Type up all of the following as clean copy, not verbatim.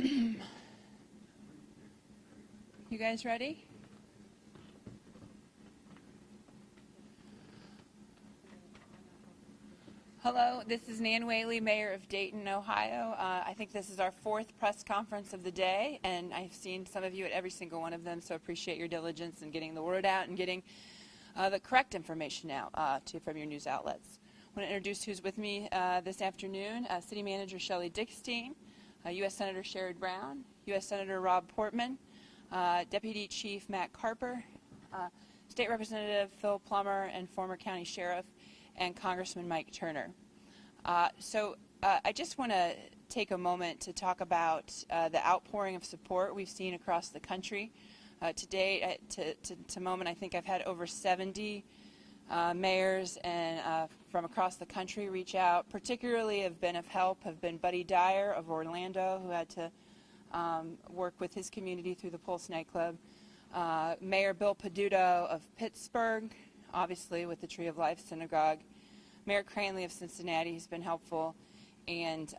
You guys ready? Hello, this is Nan Whaley, Mayor of Dayton, Ohio. I think this is our fourth press conference of the day, and I've seen some of you at every single one of them, so appreciate your diligence in getting the word out and getting the correct information out from your news outlets. I want to introduce who's with me this afternoon. City Manager Shelley Dickstein, U.S. Senator Sherrod Brown, U.S. Senator Rob Portman, Deputy Chief Matt Carper, State Representative Phil Plummer, and former County Sheriff, and Congressman Mike Turner. I just want to take a moment to talk about the outpouring of support we've seen across the country. Today, to moment, I think I've had over 70 mayors and from across the country reach out. Particularly have been of help have been Buddy Dyer of Orlando, who had to work with his community through the Pulse nightclub. Mayor Bill Peduto of Pittsburgh, obviously with the Tree of Life Synagogue. Mayor Cranley of Cincinnati has been helpful. And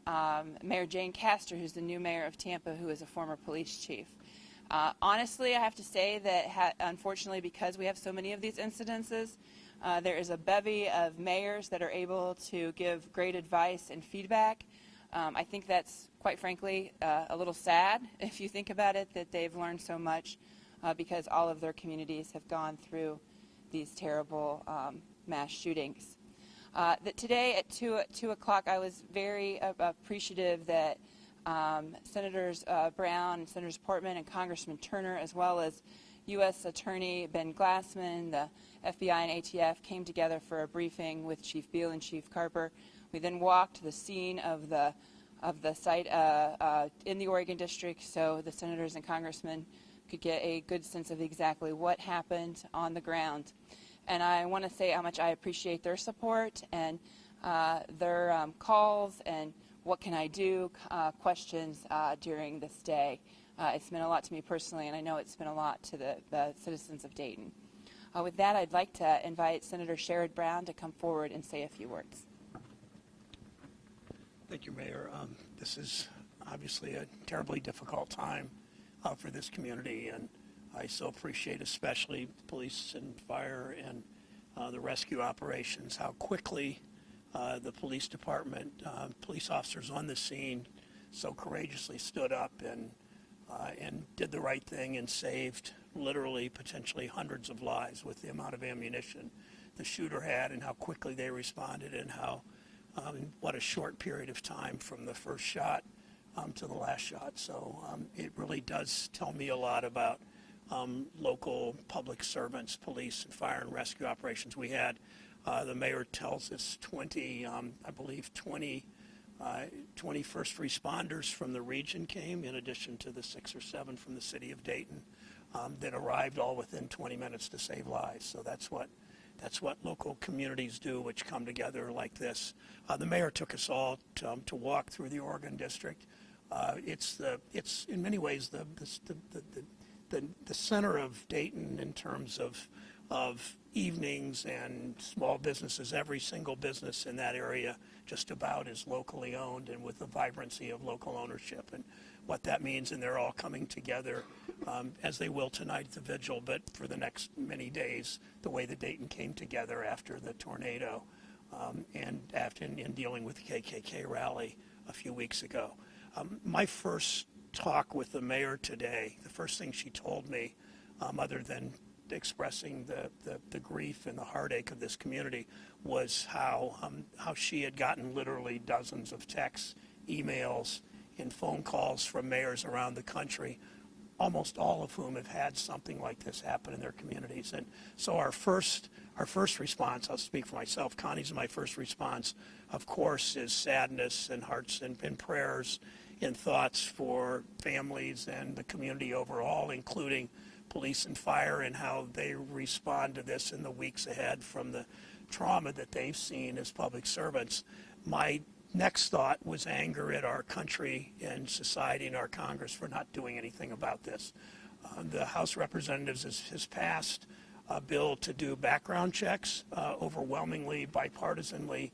Mayor Jane Castor, who's the new mayor of Tampa, who is a former police chief. Honestly, I have to say that unfortunately, because we have so many of these incidences, there is a bevy of mayors that are able to give great advice and feedback. I think that's, quite frankly, a little sad if you think about it, that they've learned so much because all of their communities have gone through these terrible mass shootings. That today at 2 o'clock, I was very appreciative that Senators Brown, Senators Portman, and Congressman Turner, as well as U.S. Attorney Ben Glassman, the FBI and ATF, came together for a briefing with Chief Beal and Chief Carper. We then walked to the scene of the site in the Oregon District, so the senators and congressmen could get a good sense of exactly what happened on the ground. And I want to say how much I appreciate their support and their calls and what can I do questions during this day. It's meant a lot to me personally, and I know it's meant a lot to the citizens of Dayton. With that, I'd like to invite Senator Sherrod Brown to come forward and say a few words. Thank you, Mayor. This is obviously a terribly difficult time for this community, and I so appreciate especially police and fire and the rescue operations, how quickly the police department, police officers on the scene so courageously stood up and did the right thing and saved literally potentially hundreds of lives with the amount of ammunition the shooter had, and how quickly they responded, and how what a short period of time from the first shot to the last shot. So it really does tell me a lot about local public servants, police and fire and rescue operations. We had, the mayor tells us 20 first responders from the region came, in addition to the 6 or 7 from the city of Dayton that arrived all within 20 minutes to save lives. So that's what local communities do, which come together like this. The mayor took us all to walk through the Oregon District. It's in many ways the center of Dayton in terms of evenings and small businesses. Every single business in that area just about is locally owned and with the vibrancy of local ownership, and what that means. And they're all coming together as they will tonight at the vigil, but for the next many days, the way that Dayton came together after the tornado and after in dealing with the KKK rally a few weeks ago. My first talk with the mayor today, the first thing she told me, other than expressing the grief and the heartache of this community, was how she had gotten literally dozens of texts, emails, and phone calls from mayors around the country, almost all of whom have had something like this happen in their communities. And so our first response, I'll speak for myself, Connie's my first response, of course, is sadness and hearts and prayers and thoughts for families and the community overall, including police and fire, and how they respond to this in the weeks ahead from the trauma that they've seen as public servants. My next thought was anger at our country and society and our Congress for not doing anything about this. The House of Representatives has passed a bill to do background checks, overwhelmingly bipartisanly.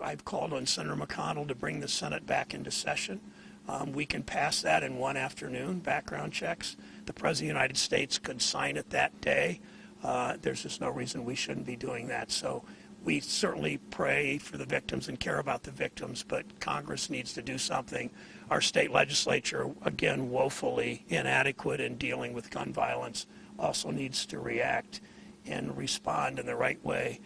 I've called on Senator McConnell to bring the Senate back into session We can pass that in one afternoon, background checks. The President of the United States could sign it that day. There's just no reason we shouldn't be doing that. So we certainly pray for the victims and care about the victims, but Congress needs to do something. Our state legislature, again, woefully inadequate in dealing with gun violence, also needs to react and respond in the right way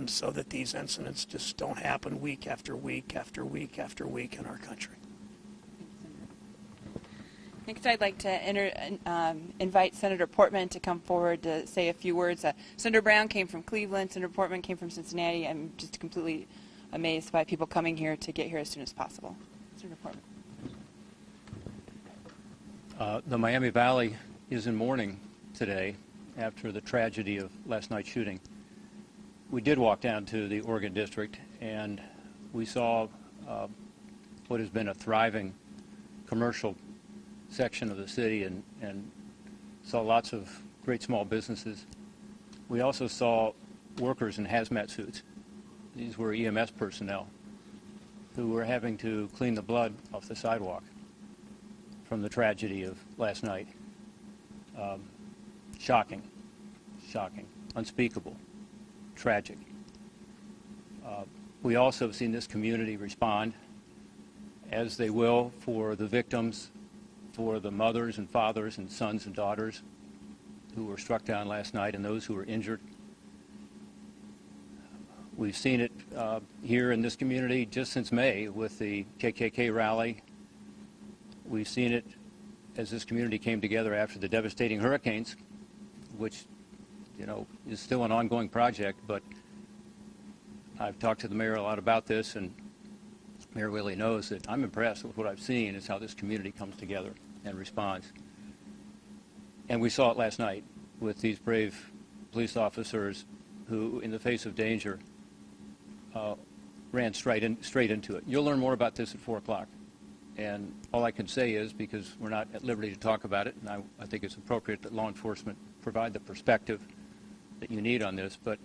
so that these incidents just don't happen week after week after week after week in our country. Next, I'd like to invite Senator Portman to come forward to say a few words. Senator Brown came from Cleveland. Senator Portman came from Cincinnati. I'm just completely amazed by people coming here to get here as soon as possible. Senator Portman. The Miami Valley is in mourning today after the tragedy of last night's shooting. We did walk down to the Oregon District, and we saw what has been a thriving commercial section of the city and saw lots of great small businesses. We also saw workers in hazmat suits. These were EMS personnel who were having to clean the blood off the sidewalk from the tragedy of last night. Shocking, unspeakable, tragic. We also have seen this community respond, as they will, for the victims, for the mothers and fathers and sons and daughters who were struck down last night and those who were injured. We've seen it here in this community just since May with the KKK rally. We've seen it as this community came together after the devastating hurricanes, which, you know, is still an ongoing project, but I've talked to the mayor a lot about this, and Mayor Whaley knows that I'm impressed with what I've seen is how this community comes together and responds. And we saw it last night with these brave police officers who, in the face of danger, ran straight into it. You'll learn more about this at 4 o'clock. And all I can say is, because we're not at liberty to talk about it, and I think it's appropriate that law enforcement provide the perspective that you need on this, but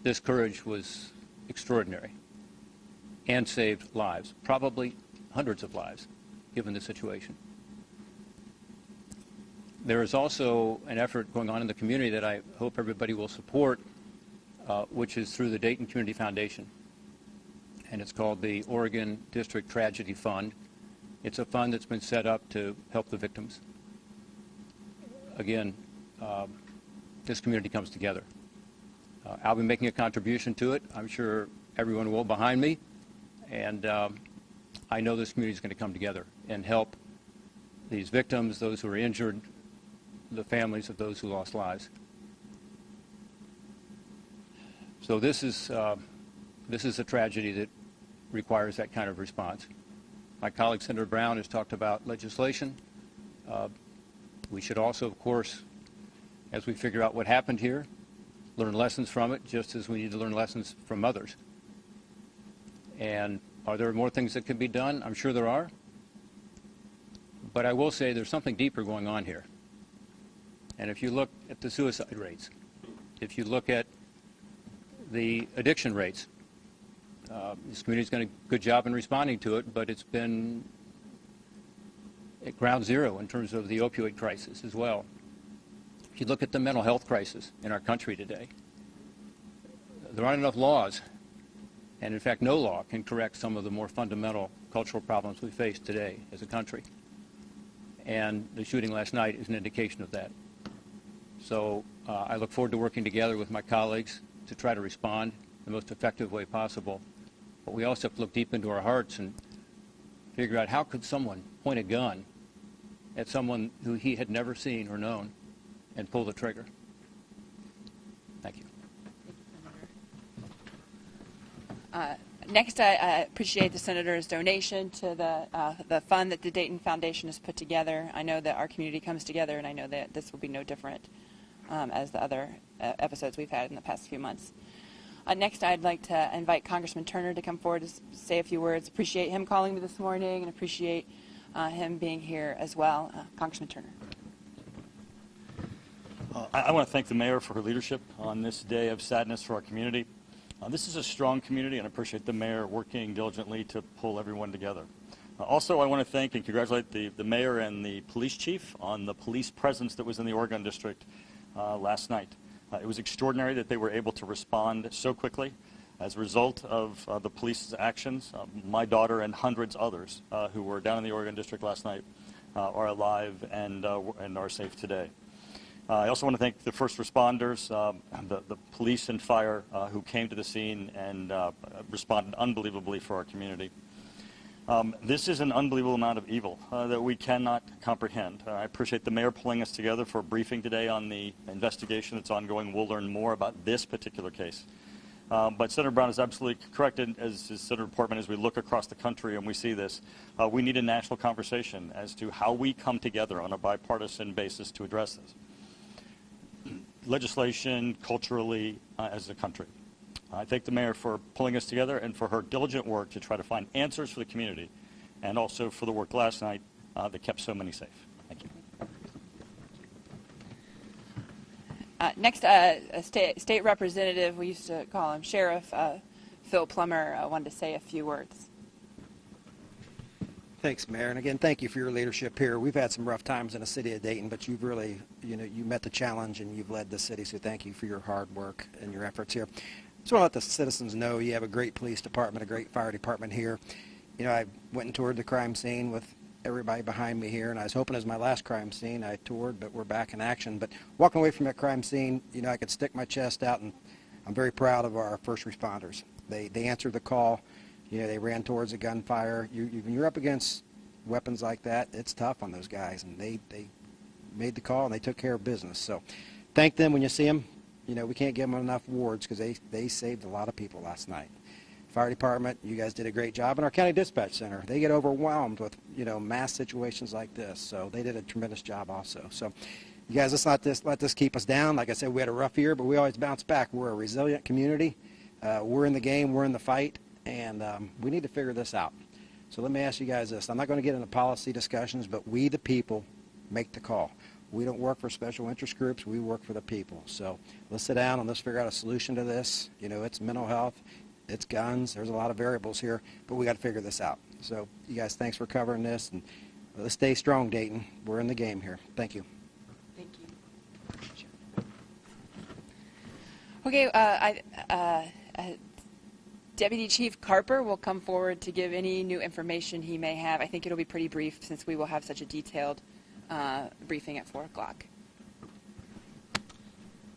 this courage was extraordinary and saved lives, probably hundreds of lives, given the situation. There is also an effort going on in the community that I hope everybody will support, which is through the Dayton Community Foundation. And it's called the Oregon District Tragedy Fund. It's a fund that's been set up to help the victims. Again, this community comes together. I'll be making a contribution to it. I'm sure everyone will behind me. And I know this community is going to come together and help these victims, those who are injured, the families of those who lost lives. So this is a tragedy that requires that kind of response. My colleague Senator Brown has talked about legislation. We should also, of course, as we figure out what happened here, learn lessons from it, just as we need to learn lessons from others. And are there more things that can be done? I'm sure there are. But I will say there's something deeper going on here. And if you look at the suicide rates, if you look at the addiction rates, this community's done a good job in responding to it, but it's been at ground zero in terms of the opioid crisis as well. If you look at the mental health crisis in our country today, there aren't enough laws, and in fact no law can correct some of the more fundamental cultural problems we face today as a country. And the shooting last night is an indication of that. So I look forward to working together with my colleagues to try to respond the most effective way possible. But we also have to look deep into our hearts and figure out how could someone point a gun at someone who he had never seen or known and pull the trigger. Thank you. Next, I appreciate the Senator's donation to the fund that the Dayton Foundation has put together. I know that our community comes together, and I know that this will be no different as the other episodes we've had in the past few months. Next, I'd like to invite Congressman Turner to come forward to say a few words. Appreciate him calling me this morning and appreciate him being here as well. Congressman Turner. I want to thank the mayor for her leadership on this day of sadness for our community. This is a strong community, and I appreciate the mayor working diligently to pull everyone together. Also, I want to thank and congratulate the mayor and the police chief on the police presence that was in the Oregon District last night. It was extraordinary that they were able to respond so quickly. As a result of the police's actions, my daughter and hundreds others who were down in the Oregon District last night are alive and are safe today. I also want to thank the first responders, the police and fire who came to the scene and responded unbelievably for our community. This is an unbelievable amount of evil that we cannot comprehend. I appreciate the mayor pulling us together for a briefing today on the investigation that's ongoing. We'll learn more about this particular case. But Senator Brown is absolutely correct, as is Senator Portman, as we look across the country and we see this. We need a national conversation as to how we come together on a bipartisan basis to address this. Legislation, culturally, as a country. I thank the mayor for pulling us together and for her diligent work to try to find answers for the community, and also for the work last night that kept so many safe. Thank you. Next, a state representative, we used to call him Sheriff Phil Plummer, wanted to say a few words. Thanks, Mayor. And again, thank you for your leadership here. We've had some rough times in the city of Dayton, but you've really, you met the challenge and you've led the city, so thank you for your hard work and your efforts here. Just want to let the citizens know you have a great police department, a great fire department here. I went and toured the crime scene with everybody behind me here, and I was hoping it was my last crime scene I toured, but we're back in action. But walking away from that crime scene, I could stick my chest out, and I'm very proud of our first responders. They answered the call. They ran towards the gunfire. When you're up against weapons like that, it's tough on those guys, and they made the call, and they took care of business. So thank them when you see them. We can't give them enough awards because they saved a lot of people last night. Fire department, you guys did a great job. And our county dispatch center, they get overwhelmed with, mass situations like this. So they did a tremendous job also. So you guys, let's not let this keep us down. Like I said, we had a rough year, but we always bounce back. We're a resilient community. We're in the game. We're in the fight. And we need to figure this out. So let me ask you guys this. I'm not going to get into policy discussions, but we, the people, make the call. We don't work for special interest groups. We work for the people. So let's sit down and let's figure out a solution to this. It's mental health. It's guns. There's a lot of variables here, but we got to figure this out. So you guys, thanks for covering this. And let's stay strong, Dayton. We're in the game here. Thank you. Thank you. Okay, Deputy Chief Carper will come forward to give any new information he may have. I think it'll be pretty brief since we will have such a detailed briefing at 4 o'clock.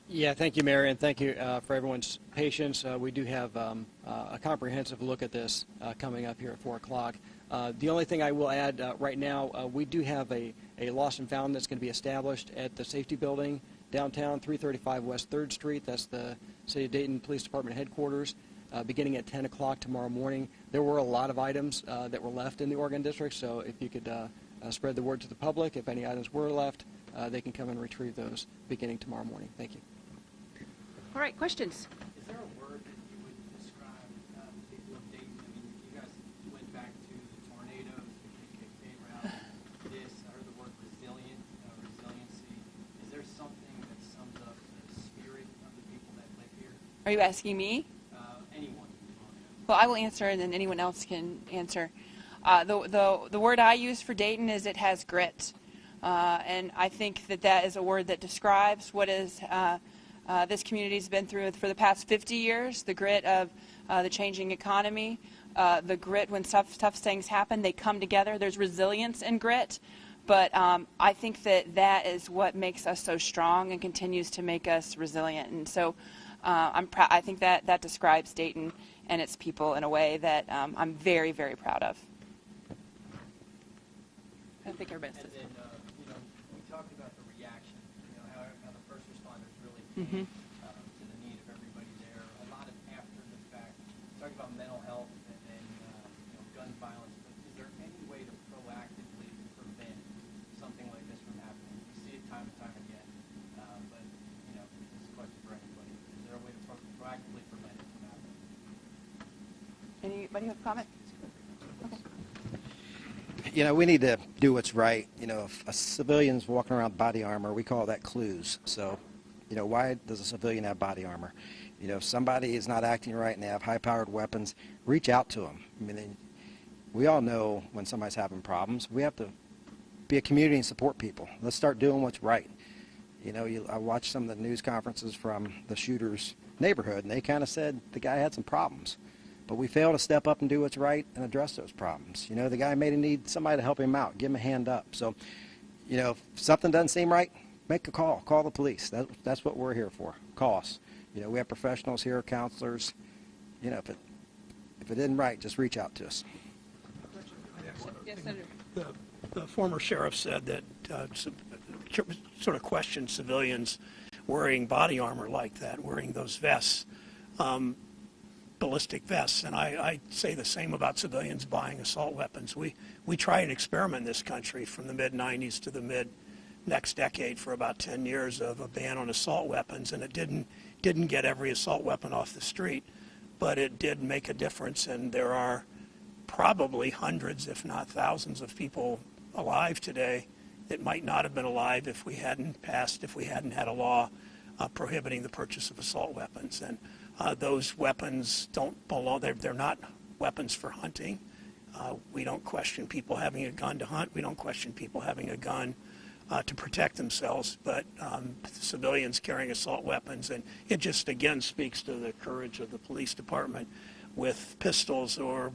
Yeah, thank you, Mary, and thank you for everyone's patience. We do have a comprehensive look at this coming up here at 4 o'clock. The only thing I will add right now, we do have a lost and found that's going to be established at the safety building downtown, 335 West 3rd Street. That's the City of Dayton Police Department headquarters. Beginning at 10 o'clock tomorrow morning. There were a lot of items that were left in the Oregon District, so if you could spread the word to the public, if any items were left, they can come and retrieve those beginning tomorrow morning. Thank you. All right, questions? Is there a word that you would describe the people of Dayton? I mean, you guys went back to the tornadoes, the KKK rally, this, I heard the word resilient, resiliency. Is there something that sums up the spirit of the people that live here? Are you asking me? Anyone. Well, I will answer, and then anyone else can answer. The word I use for Dayton is it has grit. And I think that is a word that describes what is this community's been through for the past 50 years, the grit of the changing economy, the grit when tough things happen, they come together. There's resilience in grit. But I think that is what makes us so strong and continues to make us resilient. And so I think that describes Dayton and its people in a way that I'm very, very proud of. I think everybody says. And then, we talked about the reaction, how the first responders really came to the need of everybody there. A lot of after the fact, talking about mental health and gun violence. But is there any way to proactively prevent something like this from happening? We see it time and time again. But this is a question for anybody. Is there a way to proactively prevent it from happening? Anybody have a comment? Okay. We need to do what's right. If a civilian's walking around body armor, we call that clues. So, why does a civilian have body armor? If somebody is not acting right and they have high-powered weapons, reach out to them. I mean, We all know when somebody's having problems. We have to be a community and support people. Let's start doing what's right. You know, I watched some of the news conferences from the shooter's neighborhood, and they kind of said the guy had some problems. But we fail to step up and do what's right and address those problems. You know, the guy may need somebody to help him out, give him a hand up. So, you know, if something doesn't seem right, make a call. Call the police. That's what we're here for. Call us. You know, we have professionals here, counselors. You know, if it isn't right, just reach out to us. Yes, Senator. The former sheriff said that sort of questioned civilians wearing body armor like that, wearing those vests, ballistic vests. And I say the same about civilians buying assault weapons. We tried an experiment in this country from the mid-'90s to the mid-next decade for about 10 years of a ban on assault weapons, and it didn't get every assault weapon off the street, but it did make a difference. And there are probably hundreds, if not thousands, of people alive today that might not have been alive if we hadn't had a law prohibiting the purchase of assault weapons. And those weapons don't belong, they're not weapons for hunting. We don't question people having a gun to hunt. We don't question people having a gun to protect themselves, but civilians carrying assault weapons. And it just, again, speaks to the courage of the police department with pistols or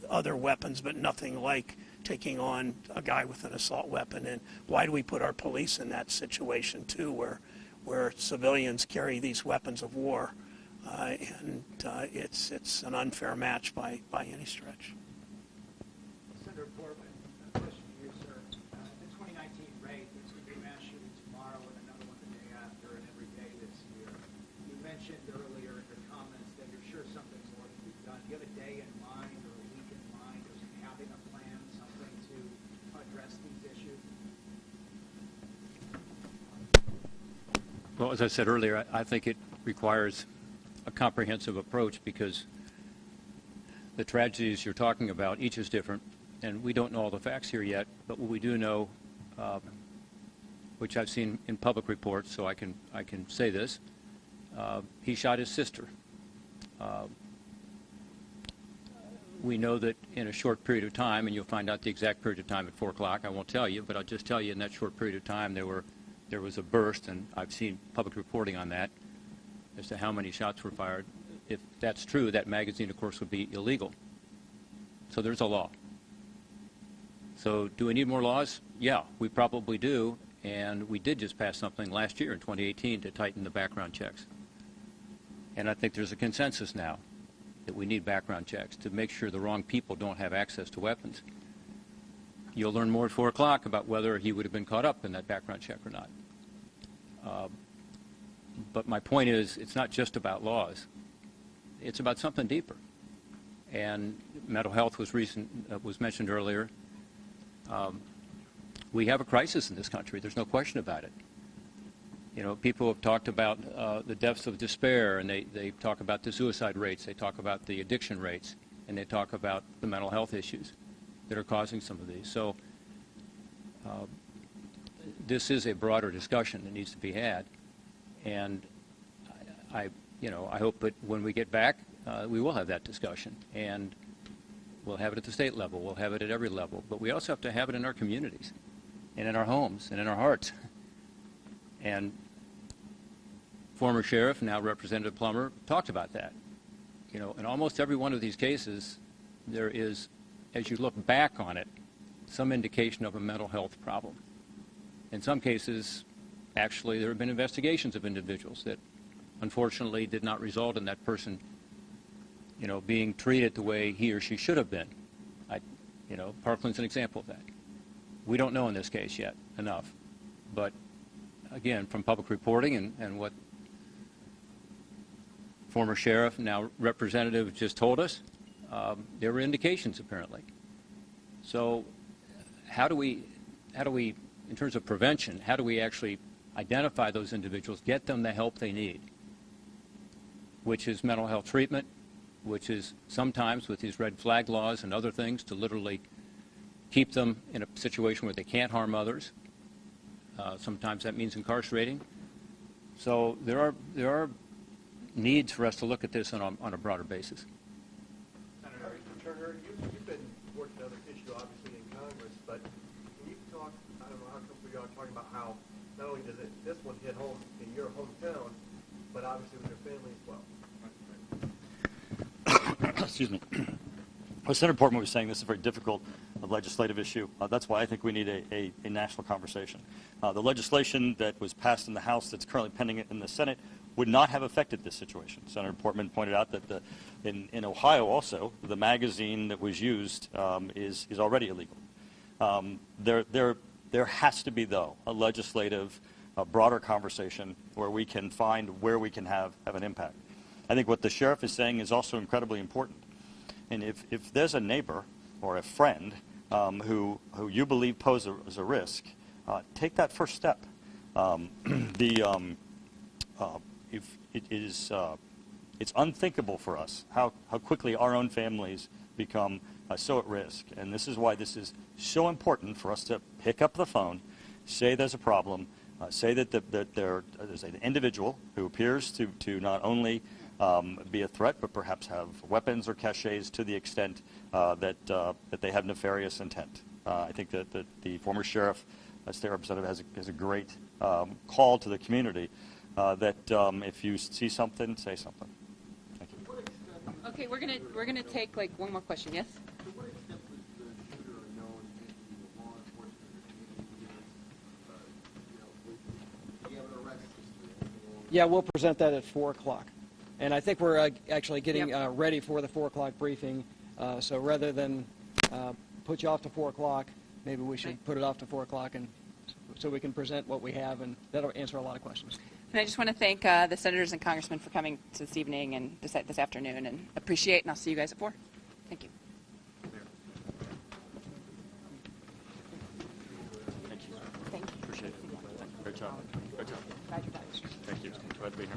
other weapons, but nothing like taking on a guy with an assault weapon. And why do we put our police in that situation, too, where civilians carry these weapons of war? It's an unfair match by any stretch. Senator Portman, a question for you, sir. The 2019 rate, there's going to be a mass shooting tomorrow and another one the day after and every day this year. You mentioned earlier in your comments that you're sure something more can be done. Do you have a day in mind or a week in mind or having a plan, something to address these issues? Well, as I said earlier, I think it requires a comprehensive approach because the tragedies you're talking about, each is different, and we don't know all the facts here yet, but what we do know, which I've seen in public reports, so I can say this, he shot his sister. We know that in a short period of time, and you'll find out the exact period of time at 4 o'clock, I won't tell you, but I'll just tell you in that short period of time there was a burst, and I've seen public reporting on that, as to how many shots were fired. If that's true, that magazine, of course, would be illegal. So there's a law. So do we need more laws? Yeah, we probably do, and we did just pass something last year in 2018 to tighten the background checks. And I think there's a consensus now that we need background checks to make sure the wrong people don't have access to weapons. You'll learn more at 4 o'clock about whether he would have been caught up in that background check or not. But my point is, it's not just about laws. It's about something deeper. And mental health was mentioned earlier. We have a crisis in this country. There's no question about it. You know, people have talked about the depths of despair, and they talk about the suicide rates, they talk about the addiction rates, and they talk about the mental health issues that are causing some of these. So this is a broader discussion that needs to be had. And I hope that when we get back, we will have that discussion. And we'll have it at the state level. We'll have it at every level. But we also have to have it in our communities and in our homes and in our hearts. And former sheriff, now Representative Plummer, talked about that. You know, in almost every one of these cases, there is, as you look back on it, some indication of a mental health problem. In some cases, actually, there have been investigations of individuals that unfortunately did not result in that person, you know, being treated the way he or she should have been. Parkland's an example of that. We don't know in this case yet enough. But again, from public reporting and what former sheriff, now representative, just told us, there were indications apparently. So how do we, in terms of prevention, how do we actually identify those individuals, get them the help they need, which is mental health treatment, which is sometimes with these red flag laws and other things to literally keep them in a situation where they can't harm others. Sometimes that means incarcerating. So there are needs for us to look at this on a broader basis. Senator Turner, you've been working another issue, obviously, in Congress, but can you talk, I don't know how comfortable you are talking about how not only does this one hit home in your hometown, but obviously with your family as well. Excuse me. Well, Senator Portman was saying this is a very difficult legislative issue. That's why I think we need a national conversation. The legislation that was passed in the House that's currently pending in the Senate would not have affected this situation. Senator Portman pointed out that in Ohio also, the magazine that was used is already illegal. There has to be, though, a legislative, broader conversation where we can find where we can have an impact. I think what the sheriff is saying is also incredibly important. And if there's a neighbor or a friend who you believe poses a risk, take that first step. It's unthinkable for us how quickly our own families become so at risk. And this is why this is so important for us to pick up the phone, say there's a problem, say that there's an individual who appears to not only be a threat, but perhaps have weapons or caches to the extent that they have nefarious intent. I think that the former sheriff, state representative, has a great call to the community that if you see something, say something. Thank you. Okay, we're gonna take like one more question. Yes. To what extent was the shooter unknown and the law enforcement do you have an arrest history? Yeah, we'll present that at 4 o'clock. And I think we're actually getting ready for the 4 o'clock briefing. So rather than put you off to 4 o'clock, maybe we should put it off to 4 o'clock, and so we can present what we have, and that'll answer a lot of questions. And I just want to thank the senators and congressmen for coming this evening and this afternoon, and appreciate. And I'll see you guys at 4. Thank you. Thank you. Thank you. Appreciate it. Great job. Great job. Glad you're done. Thank you. Glad to be here.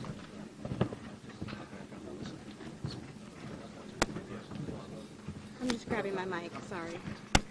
I'm just grabbing my mic, sorry.